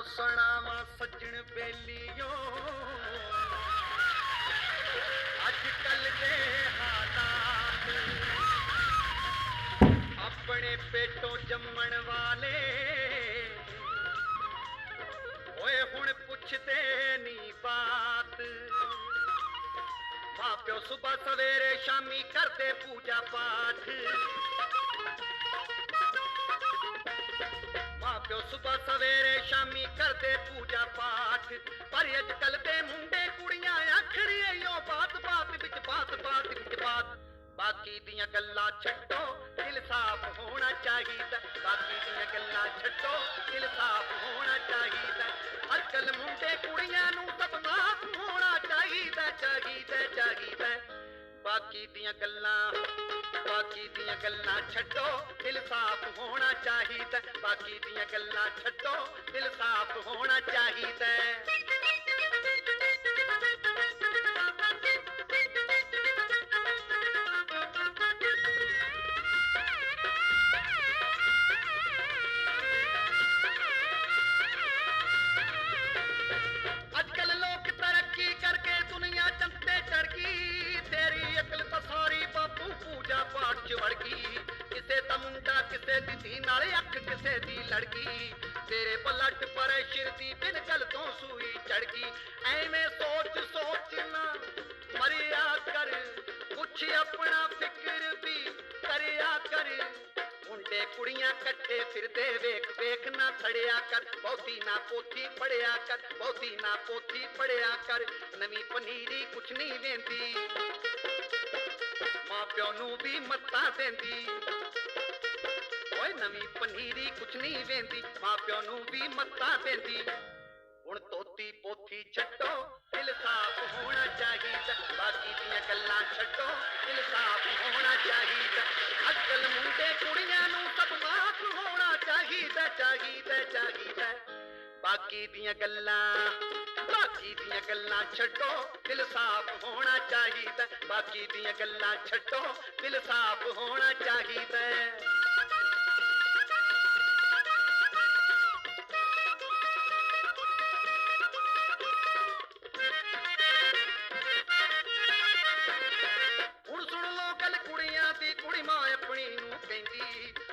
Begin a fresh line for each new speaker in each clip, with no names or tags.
सुनावा सज्जन बेलियो अजकल दे हालात अपने पेटों जम्मण वाले ओए हुण पुछदे नी बात। मां प्यो सुबह सवेरे शामी करते पूजा पाठ, मां प्यो सुबह सवेरे शामी करते पूजा पाठ। पर अजकल दे मुंडे कुड़ियां आखरी यो बात बात विच बात बात विच बात। बाकी दियां गल्लां छड्डो दिल साफ होना चाहिदा, बाकी दियां गल्लां छड्डो दिल साफ होना चाहिदा। अजकल मुंडे कुड़ियां नूं सब माफ होना चाहिदा चाहिदा चाहिदा। बाकी दियां गल्लां छड्डो दिल साफ होना चाहिदा, बाकी दियां गल्लां छड्डो दिल साफ होना चाहिदा। अजकल लोग तरक्की करके दुनिया चंते चढ़ गई, तेरी अकल तो सारी बापू पूजा पाठ च वड़ गई। किसे दा मुंडा किसे दी धी नाल अख किसे दी लड़की, तेरे पलट पर शिर दी बिन गल तो सूई चढ़ गई। ऐवें सोच सोच ना मरिया कर, कुछ अपना फिक्र भी करिया कर। मुंडे कुड़ियां कट्ठे फिरदे वेख वेख ना खड़िया कर, बहुती ना पोथी पढ़िया कर, बहुती ना पोथी पढ़िया कर। नवी पनीरी कुछ नहीं वेंदी, मां प्यो नू भी मत्ता देंदी। ओए नवी पनीरी कुछ नहीं वेंदी, मां प्यो नू भी मत्ता देंदी। हुण तोती पोथी छड्डो दिल साफ होना चाहिदा, बाकी दियां गल्लां छड्डो दिल साफ होना चाहिदा। अजकल मुंडे कुड़ियां नूं सब माफ होना चाहिदा चाहिदा चाहिदा। बाकी दियां गल्लां छड्डो दिल साफ होना चाहिदा, बाकी दियां गल्लां छड्डो दिल साफ होना चाहिदा।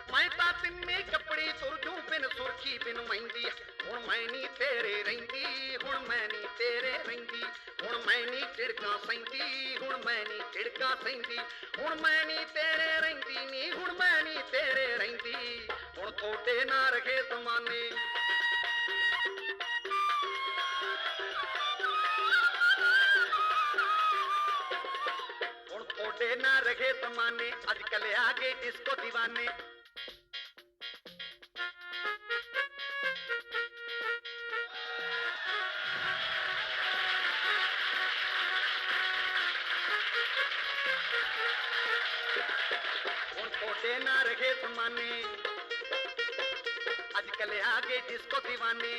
मैं ता तिन्ने कपड़ी तुरजू बिन सुरखी बिन महिंदी। हुण मैं नी तेरे रहिंदी, हुण मैं नी तेरे रहिंदी। हुण मैं नी झिड़कां सहिंदी, हुण मैं नी झिड़कां सहिंदी। हुण मैं नी तेरे रहिंदी नी, हुण मैं नी तेरे रहिंदी। हुण थोड़े ना रखे जमाने, हुण थोड़े ना रखे जमाने। अजकल आ गए डिस्को दीवाने। ना रखे जमाने, अजकल आ गए डिस्को दीवाने।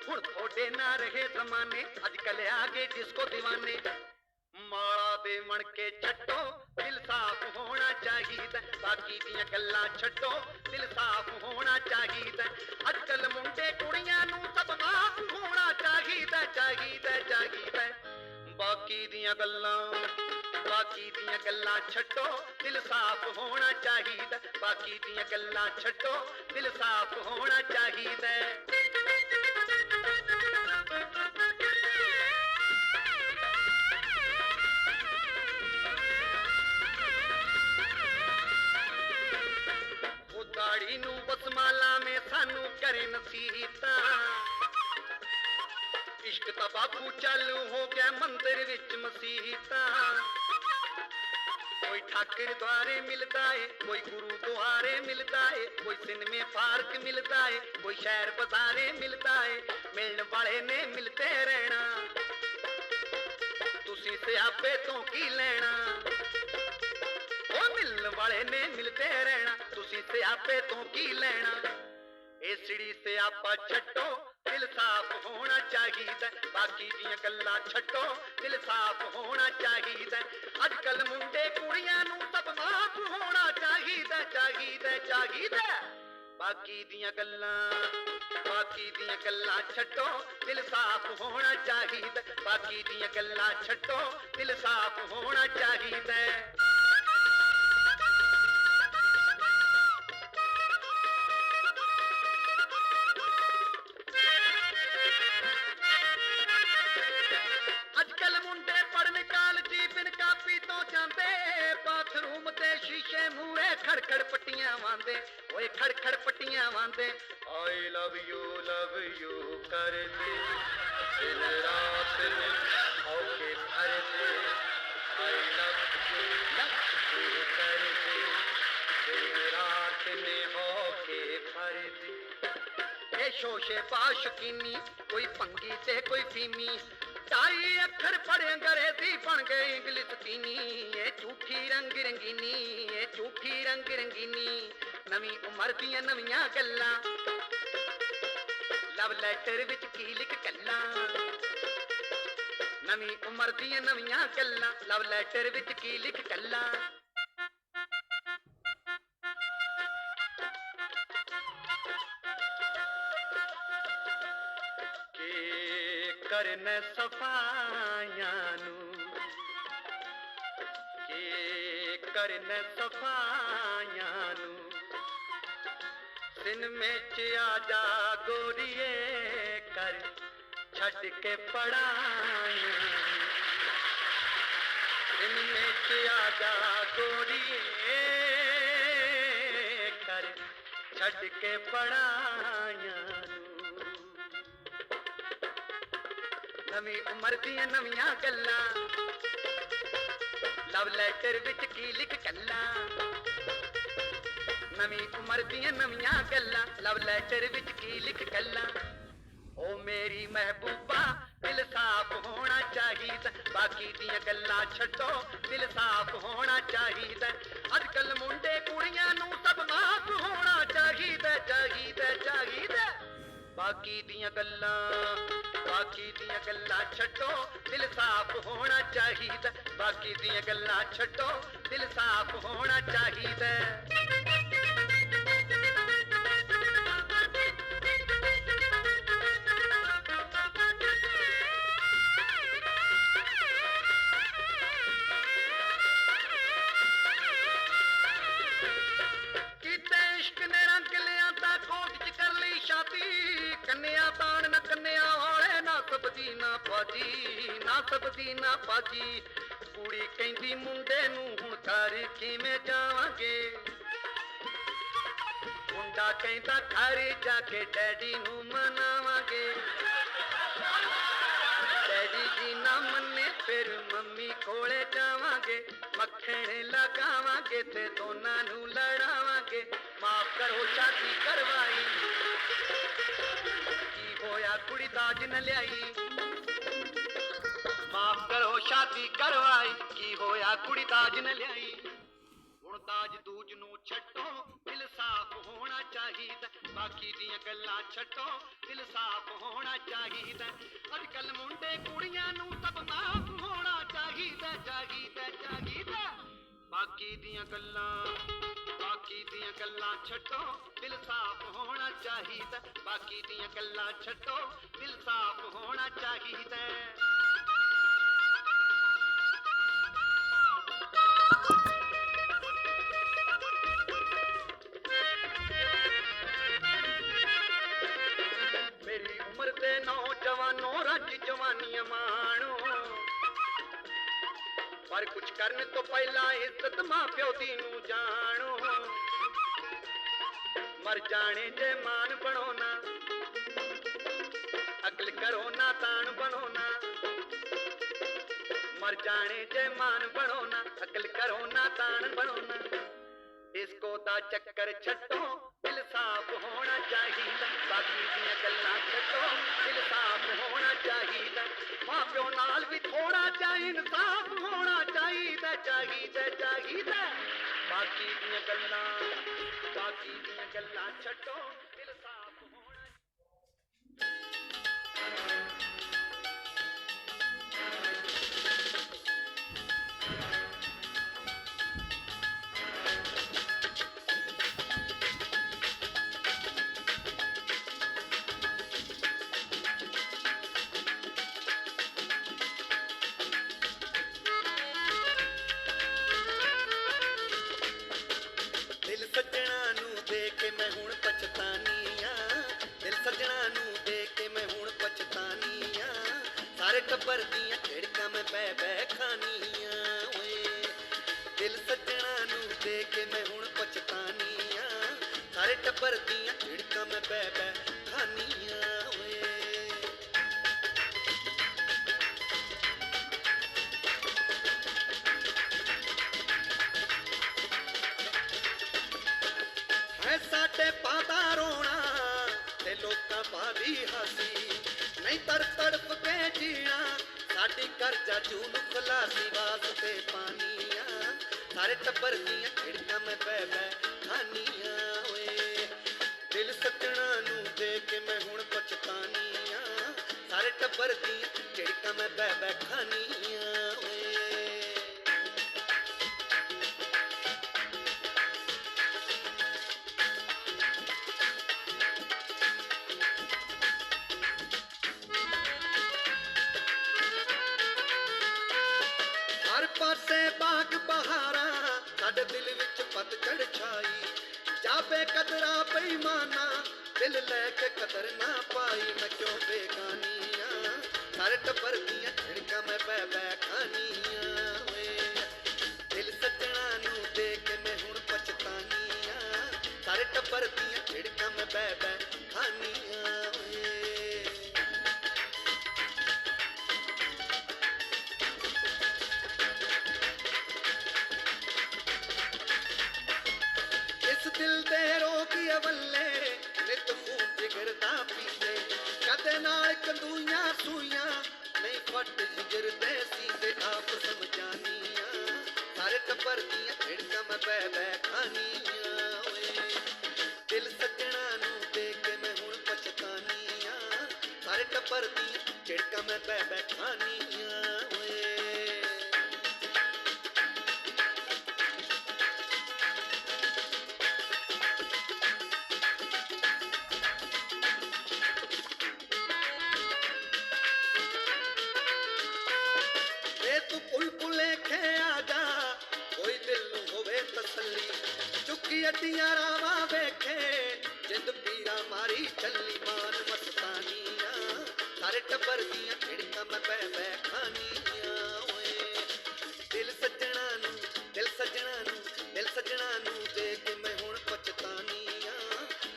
हुण थोड़े ना रहे जमाने, अजकल आ गए डिस्को दीवाने। माड़ा दे मन के छड्डो दिल साफ होना चाहिदा, बाकी दियां गल्लां छड्डो दिल साफ होना चाहिदा। अजकल मुंडे कुड़ियां नूं सब माफ होना चाहिदा चाहिदा चाहिदा। बाकी दियां गल्लां छड्डो दिल साफ होना चाहिदा, बाकी दियां गल्लां छड्डो दिल साफ होना चाहिदा। वो दाढ़ी नू बसमाला में सानू करे नसीहतां। इश्क दा बाबू चालू हो गया मंदिर विच मसीहतां। कोई ठाकर द्वारे मिलता है, कोई गुरुद्वारे मिलता है, कोई सिनेमे पार्क मिलता है, कोई शहर बाजारे मिलता है। मिलने वाले ने मिलते रहना, तुसी सियापे तो की लेना। ओ मिलने वाले ने मिलते रहना, तुसी सियापे तो की लेना। ए सिड़ी सियापा छड्डो दिल साफ होना चाहिदा, बाकी दियां गल्लां छड्डो दिल साफ होना चाहिदा। अजकल मुंडे कुड़ियां नूं सब माफ होना चाहिदा चाहिदा चाहिदा। बाकी दियां गल्लां बाकी दियां गल्लां छड्डो दिल साफ होना चाहिदा बाकी दियां गल्लां छड्डो दिल साफ होना चाहिदा अजकल मुंडे पढ़न कालजी बिन कापी तो जांदे बाथरूम ते शीशे मूहरे खड़खड़ पट्टियां वांदे ओए खड़खड़ पट्टियां वांदे आई लव यू करदे दिन रात में होके भरदे आई लव यू करदे दिन रात में होके भरदे ए शोशे बाशकीनी कोई पंगी ते कोई फीमी ताई अखर पढ़े अंग्रेजी बन गए इंग्लिश कीनी ये झूठी रंग रंगीनी ये झूठी रंग रंगीनी नवी उम्र दियां नवियां गल्लां लव लैटर विच की लिख कल्ला नवी उम्र दियां नवियां गल्लां लव लैटर विच की लिख कल्ला करन सफाइयां नू के करन सफाइयां नू सिनमे च आजा गोरिए कर छड़ के पढ़ाइयां सिनमे च आजा गोरिए कर छड़ के पढ़ाइयां नवी उम्र दियां नवियां गल्लां लव लैटर विच की लिख कल्ला नवी उम्र दियां नवियां गल्लां लव लैटर विच की लिख कल्ला ओ मेरी महबूबा दिल साफ होना चाहिदा बाकी दियां गल्लां छड्डो दिल साफ होना चाहिदा अजकल मुंडे कुड़ियां नू सब माफ होना चाहिदा चाहिदा चाहिदा बाकी दियां गल्लां छड्डो दिल साफ होना चाहिदा बाकी दियां गल्लां छड्डो दिल साफ होना चाहिदा कन्या तान न कन्या वाले ना सबदी ना पाजी कुड़ी कहंदी मुंडे नू हुण घर किवें जावांगे मुंडा कहंदा घर जाके डैडी नू मनावांगे डैडी जी ना मन्ने फिर मम्मी कोले जावांगे मक्खण लगावांगे ते दोनां नू लड़ावांगे माफ करो शादी करवाई होया कुड़ी दाज न लियाई माफ करो शादी करवाई की होया कुड़ी दाज न लियाई हुण दाज दूज नू छड्डो दिल साफ होना चाहिदा बाकी दियां गल्लां छड्डो दिल साफ होना चाहिदा अजकल मुंडे कुड़ियां नू सब माफ होना चाहिदा चाहिदा चाहिदा बाकी दियां गल्लां छड्डो दिल साफ होना चाहिदा बाकी दियां गल्लां छड्डो दिल साफ होना चाहिदा मेरी उम्र दे नौजवानों रज जवानियां माणो पर कुछ करने तो पहला इज्जत मां प्यो दी नू जानो मर जाने जे मान बनो ना अकल करो ना तान बनो ना मर जाने जे मान बनो ना अकल करो ना तान बनो ना इसको दा चक्कर छड्डो दिल साफ होना चाहिदा बाकी दियां गल्लां छड्डो दिल साफ होना चाहिदा मां प्यो नाल भी थोड़ा जा इंसाफ होना चाहिदा चाहिदा चाहिदा बाकी दियां गल्लां छड्डो दिल साफ होना सारे टब्बर दियां झिड़कां मैं बह बह खानियां ओए दिल सज्जणा नू दे के मैं हुण पछतानियां सारे टब्बर दियां झिड़कां मैं बह बह खानियां ओए है साडे पादा रोना ते लोकां पादी हासी नहीं तर तड़प के जीना साडी करजा जून खलासी वास्ते पानियां सारे टब्बर दियां झिड़कां मैं बह बह खानियां ओए दिल सज्जणा नू दे के मैं हुण पछतानियां सारे टब्बर दियां झिड़कां मैं बह बह खानियां ओए हर पासे बाग बहारा साडे दिल विच पतझड़ छाई जाबे कदरा बेईमाना दिल लैके कदर ना पाई मैं क्यों बेगानियां सारे टब्बर दियां झिड़कां मैं बह बह खानियां ओए दिल सज्जणा नू दे के मैं हुण पछतानियां सारे टब्बर दियां झिड़कां मैं बह बह खानियां ओए इस दिल दे रोगी अवल्ले नित खून जिगर दा पीते कदे नाल कंदूइयां सूइयां नहीं फट जिगर दे सीते आप समझानियां सारे टब्बर दियां झिड़कां मैं बह बह खानियां ओए दिल सज्जणा नू दे के मैं हुण पछतानियां सारे टब्बर दियां झिड़कां मैं बह बह खानियां ओए तू पुल पुलेखे आजा कोई दिल नू होवे तसल्ली चुकी अड्डियां रावां वेखे जिंद पीरा मारी चली मान मस्तानियां सारे टब्बर दियां झिड़कां मैं बह बह खानियां ओए दिल सज्जणा नू दे के मैं हुण पछतानियां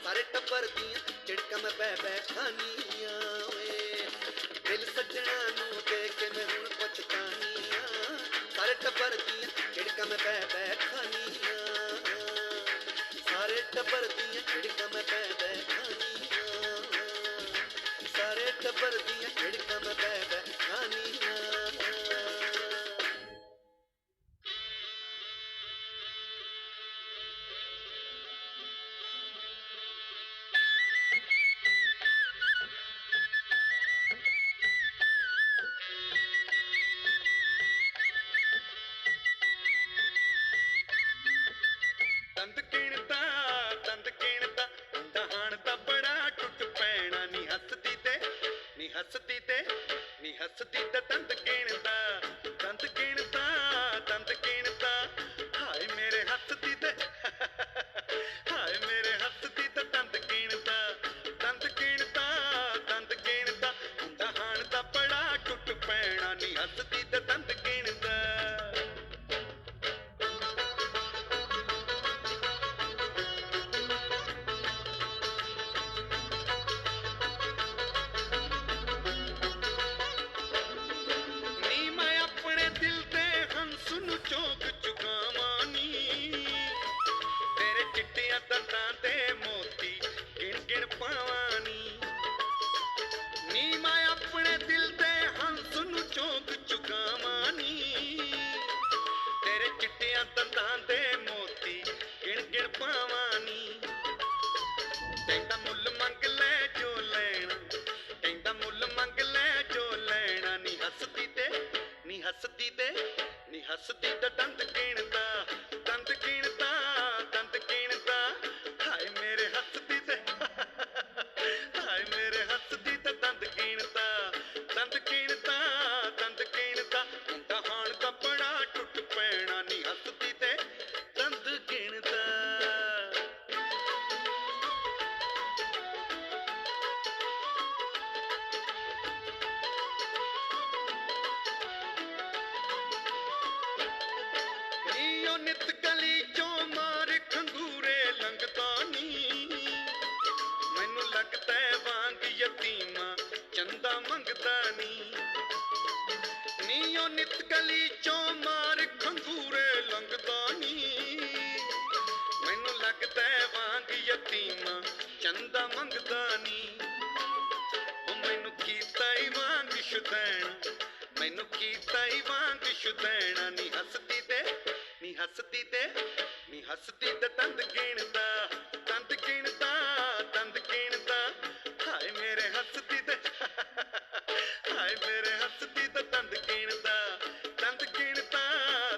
सारे टब्बर दियां झिड़कां मैं बह बह खानियां ओए दिल सज्जणा नू दे के मैं हुण पछतानियां सारे टब्बर दियां झिड़कां मैं बह बह खानियां सारे टब्बर दियां झिड़कां मैं बह बह खानियां सारे टब्बर दियां झिड़कां मैं बह बह खानियां दंद गिणदा दहाण दा बड़ा टुट पैना नी हसदी ते दंद गिणदा हाय मेरे हसदी ते हाय मेरे हसदी ते दंद गिणदा दहाण दा बड़ा टुट पैना नी हसदी ते दंद गिणदा चौक चुकावानी तेरे चिट्टियां दंदां ते मोती गिण गिण पावानी नी मैं अपने दिल दे हंस नू चौक चुकावानी तेरे चिट्टियां दंदां ते मोती गिण गिण पावानी कहंदा मुल मंग ले जो लेना कहंदा मुल मंग ले जो लेना नी हसदी ते दंद गिणदा हाय मेरे हसदी ते हाय मेरे हसदी ते दंद गिणदा दहाण दा बड़ा टुट पैना नी हसदी ते दंद गिणदा ਲੱਗਦਾ ਨੀ, ਮੈਨੂੰ ਲੱਗਦਾ ਵਾਂਗ ਯਤੀਮਾਂ ਚੰਦਾ ਮੰਗਦਾ ਨੀ। ਨੀ ਉਹ ਨਿਤ ਗਲੀ ਚੋਂ ਮਾਰ ਖੰਗੂਰੇ ਲੰਘਦਾ ਨੀ, ਮੈਨੂੰ ਲੱਗਦਾ ਵਾਂਗ ਯਤੀਮਾਂ ਚੰਦਾ ਮੰਗਦਾ ਨੀ। ਉਹ ਮੈਨੂੰ ਕੀਤਾ ਹੀ ਵਾਂਗ ਸ਼ੁਦੈਣਾ, ਮੈਨੂੰ ਕੀਤਾ ਹੀ ਵਾਂਗ ਸ਼ੁਦੈਣਾ। ਨੀ ਹੱਸਦੀ ਤੇ ਨੀ ਹੱਸਦੀ ਤੇ ਨੀ ਹੱਸਦੀ ਤੇ ਦੰਦ ਗਿਣਦਾ, ਦੰਦ ਗਿਣਦਾ, ਦੰਦ ਗਿਣਦਾ। ਹਾਏ ਮੇਰੇ ਹੱਸਦੀ ਤੇ ਹਾਏ ਮੇਰੇ ਹੱਸਦੀ ਤੇ ਦੰਦ ਗਿਣਦਾ, ਦੰਦ ਗਿਣਦਾ,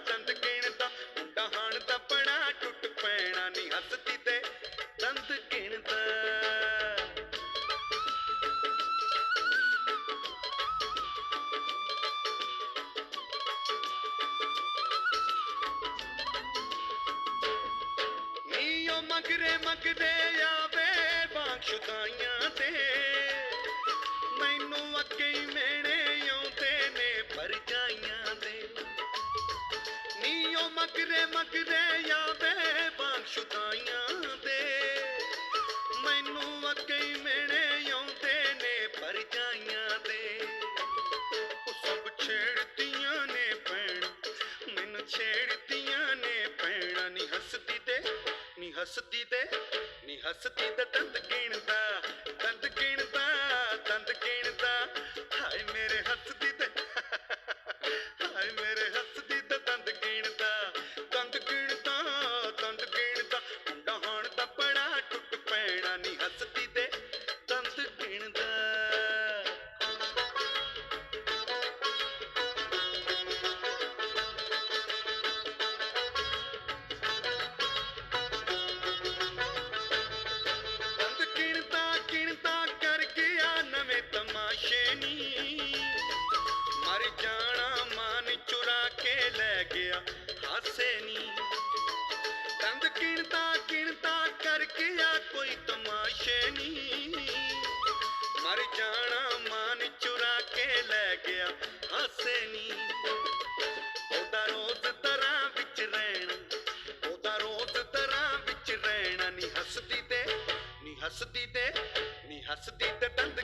ਦੰਦ ਗਿਣਦਾ। ਮੁੰਡਾ ਹਾਣ ਦਾ ਬੜਾ ਟੁੱਟ ਪੈਣਾ। ਨੀ ਹੱਸਦੀ ਤੇ ਦੰਦ ਗਿਣਦਾ। ਨੀ ਉਹ ਮਗਰੇ ਮਗਰੇ ਆਵੇ ਵਾਂਗ ਸ਼ੁਦਾਈਆਂ ਦੇ, ਮੈਨੂੰ ਅੱਗੇ ਹੀ ਮੇਣੇ ਆਉਂਦੇ ਨੇ ਪਰਜਾਈਆਂ ਦੇ। ਨੀ ਉਹ ਮਗਰੇ ਮਗਰੇ ਆਵੇ ਵਾਂਗ ਸ਼ੁਦਾਈਆਂ ਦੇ, ਮੈਨੂੰ ਅੱਗੇ ਹੀ ਮੇਣੇ ਆਉਂਦੇ ਨੇ ਪਰਜਾਈਆਂ ਦੇ। ਉਹ ਸਭ ਛੇੜਦੀਆਂ ਨੇ ਭੈਣਾਂ, ਮੈਨੂੰ ਛੇੜਦੀਆਂ ਨੇ ਭੈਣਾਂ। ਨੀ ਹੱਸਦੀ ਤੇ ਨੀ ਹੱਸਦੀ ਤੇ ਨੀ ਹੱਸਦੀ ਤੇ ਦੰਦ ਗਿਣਦਾ, ਦੰਦ ਗਿਣਦਾ, ਦੰਦ ਗਿਣਦਾ। ਹਾਏ ਮੇਰੇ ਹੱਸਦੀ ਤੇ ਹਾਏ ਮੇਰੇ ਹੱਸਦੀ ਤੇ ਦੰਦ ਗਿਣਦਾ, ਦੰਦ ਗਿਣਦਾ, ਦੰਦ ਗਿਣਦਾ। ਮੁੰਡਾ ਹਾਣ ਦਾ ਬੜਾ ਟੁੱਟ ਪੈਣਾ। ਨੀ ਹੱਸਦੀ ਤੇ ਦੰਦ ਗਿਣਦਾ। ਦੰਦ ਗਿਣਦਾ ਗਿਣਦਾ ਕਰ ਗਿਆ ਨਵੇਂ ਤਮਾਸ਼ੇ ਨੀ, ਮਰ ਜਾਣਾ ਮਾਨ ਚੁਰਾ ਕੇ ਲੈ ਗਿਆ ਹਾਸੇ ਨੀ। ਦੰਦ ਗਿਣਦਾ ਗਿਣਦਾ ਕਰ ਗਿਆ ਕੋਈ ਤਮਾਸ਼ੇ ਨੀ, ਮਰ ਜਾਣਾ ਮਾਨ ਚੁਰਾ ਕੇ ਲੈ ਗਿਆ ਹਾਸੇ ਨੀ। ਉਹਦਾ ਰੋਜ਼ ਦਰਾਂ ਵਿੱਚ ਰਹਿਣਾ, ਉਹਦਾ ਰੋਜ਼ ਦਰਾਂ ਵਿੱਚ ਰਹਿਣਾ। ਨੀ ਹੱਸਦੀ ਤੇ ਨੀ ਹੱਸਦੀ ਤੇ ਨੀ ਹੱਸਦੀ ਤੇ ਦੰਦ